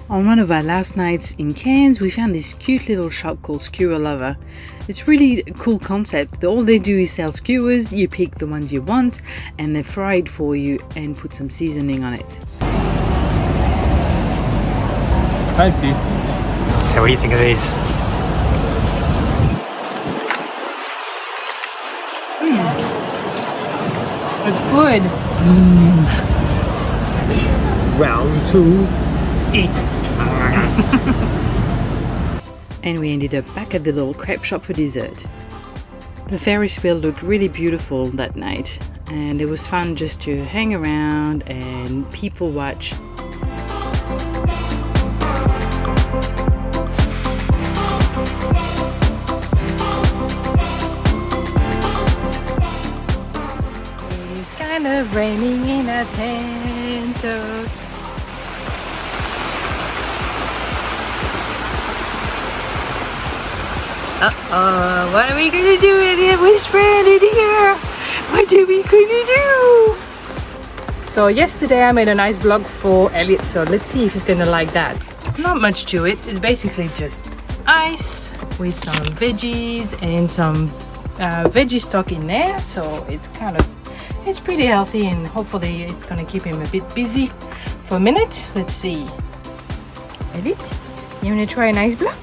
On one of our last nights in Cairns, we found this cute little shop called Skewer Lover. It's really a cool concept. All they do is sell skewers, you pick the ones you want, and they fry it for you and put some seasoning on it. I see. So what do you think of these? It's good. Round 2, eat. And we ended up back at the little crepe shop for dessert. The Ferris wheel looked really beautiful that night, and it was fun just to hang around and people watch. It's kind of raining in a tent. What are we gonna do if we're stranded here? What are we gonna do? So yesterday I made a nice vlog for Elliot, so let's see if he's gonna like that. Not much to it. It's basically just ice with some veggies and some veggie stock in there. So it's pretty healthy, and hopefully it's gonna keep him a bit busy for a minute. Let's see. Elliot, you wanna try an ice block?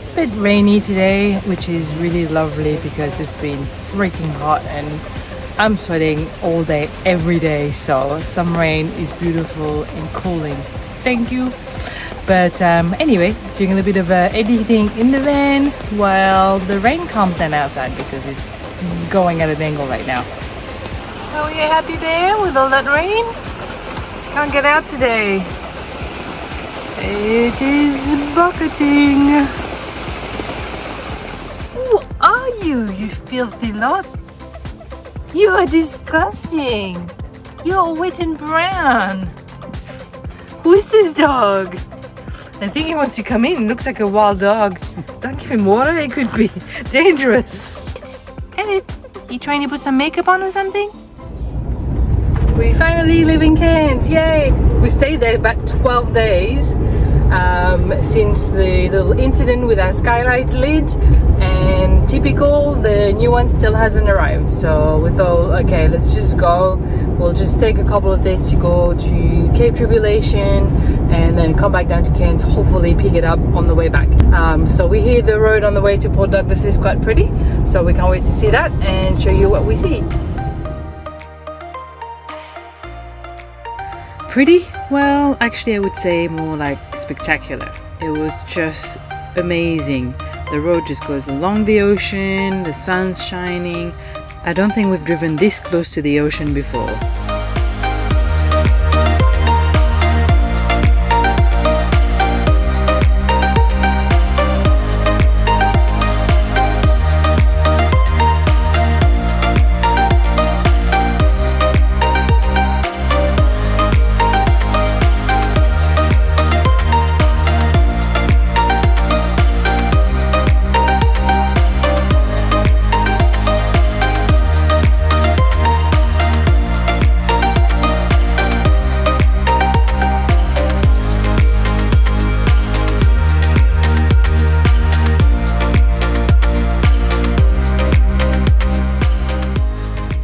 It's a bit rainy today, which is really lovely because it's been freaking hot and I'm sweating all day, every day. So some rain is beautiful and cooling. Thank you. But anyway, doing a little bit of editing in the van while the rain calms down outside because it's going at an angle right now. Oh, you happy bear with all that rain? Can't get out today. It is bucketing. Who are you, you filthy lot? You are disgusting. You're wet and brown. Who is this dog? I think he wants to come in. Looks like a wild dog. Don't give him water. It could be dangerous. Elliot, you trying to put some makeup on or something? We finally live in Cairns, yay! We stayed there about 12 days since the little incident with our skylight lid, and typical, the new one still hasn't arrived. So we thought, okay, let's just go. We'll just take a couple of days to go to Cape Tribulation and then come back down to Cairns, hopefully pick it up on the way back. So we hear the road on the way to Port Douglas is quite pretty, so we can't wait to see that and show you what we see. Pretty? Well, actually I would say more like spectacular. It was just amazing. The road just goes along the ocean, the sun's shining. I don't think we've driven this close to the ocean before.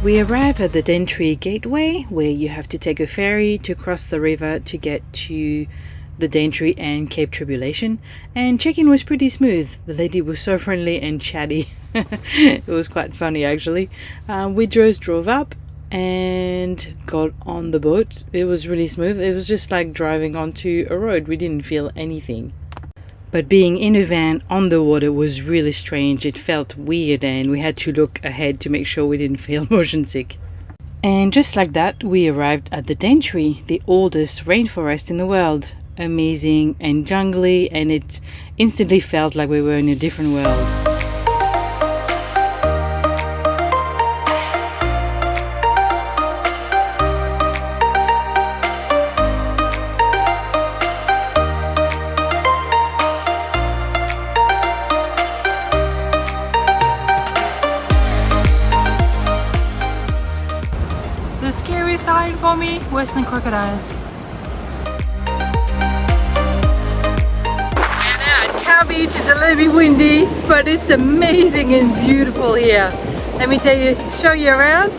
We arrive at the Daintree gateway, where you have to take a ferry to cross the river to get to the Daintree and Cape Tribulation, and check-in was pretty smooth. The lady was so friendly and chatty. It was quite funny actually. We drove up and got on the boat. It was really smooth. It was just like driving onto a road. We didn't feel anything. But being in a van on the water was really strange. It felt weird and we had to look ahead to make sure we didn't feel motion sick. And just like that, we arrived at the Daintree, the oldest rainforest in the world. Amazing and jungly, and it instantly felt like we were in a different world. sign for me, Western crocodiles. And at Cow Beach is a little bit windy, but it's amazing and beautiful here. Let me show you around.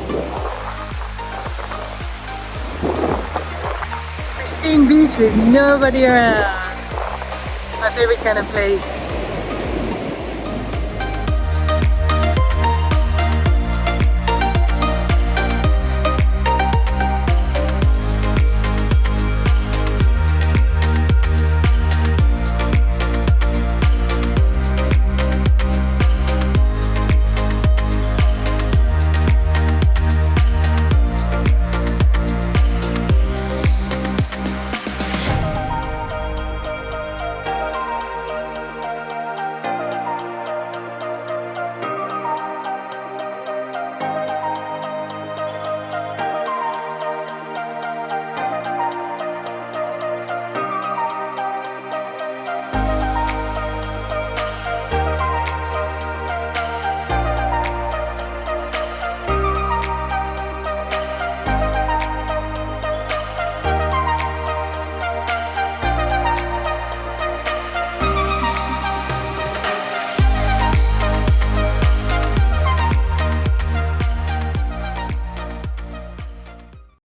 Pristine beach with nobody around. My favorite kind of place.